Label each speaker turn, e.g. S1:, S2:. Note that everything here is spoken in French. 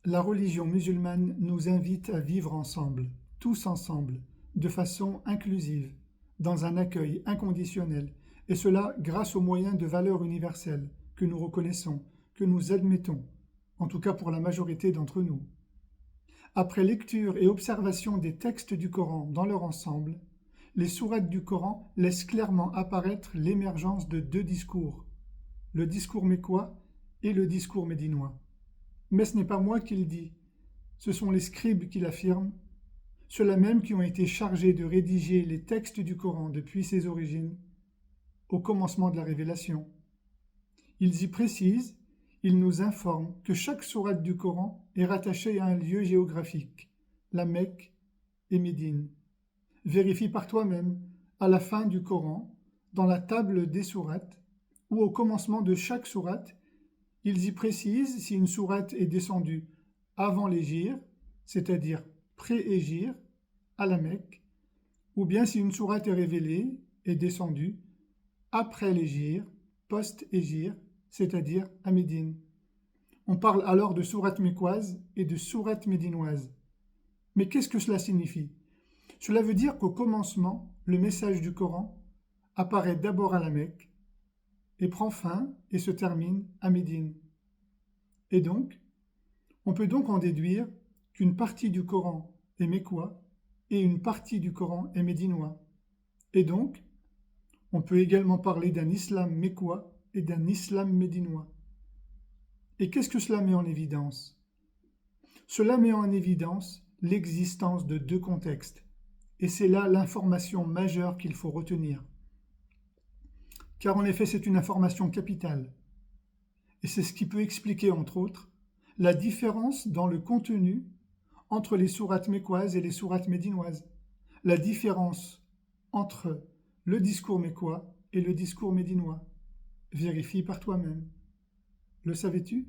S1: La religion musulmane nous invite à vivre ensemble, tous ensemble, de façon inclusive, dans un accueil inconditionnel, et cela grâce aux moyens de valeurs universelles que nous reconnaissons, que nous admettons, en tout cas pour la majorité d'entre nous. Après lecture et observation des textes du Coran dans leur ensemble, les sourates du Coran laissent clairement apparaître l'émergence de deux discours, le discours mécois et le discours médinois. Mais ce n'est pas moi qui le dis, ce sont les scribes qui l'affirment, ceux-là même qui ont été chargés de rédiger les textes du Coran depuis ses origines, au commencement de la révélation. Ils y précisent, ils nous informent que chaque sourate du Coran est rattachée à un lieu géographique, la Mecque et Médine. Vérifie par toi-même, à la fin du Coran, dans la table des sourates, ou au commencement de chaque sourate, ils y précisent si une sourate est descendue avant l'hégire, c'est-à-dire pré-hégire, à la Mecque, ou bien si une sourate est révélée, est descendue après l'hégire, post-hégire, c'est-à-dire à Médine. On parle alors de sourate mécoise et de sourate médinoise. Mais qu'est-ce que cela signifie? Cela veut dire qu'au commencement, le message du Coran apparaît d'abord à la Mecque et prend fin et se termine à Médine. Et donc, on peut donc en déduire qu'une partie du Coran est mécois et une partie du Coran est médinois. Et donc, on peut également parler d'un islam mécois et d'un islam médinois. Et qu'est-ce que cela met en évidence? Cela met en évidence l'existence de deux contextes, et c'est là l'information majeure qu'il faut retenir. Car en effet, c'est une information capitale, et c'est ce qui peut expliquer, entre autres, la différence dans le contenu entre les sourates mécoises et les sourates médinoises, la différence entre le discours mécois et le discours médinois. Vérifie par toi-même. Le savais-tu?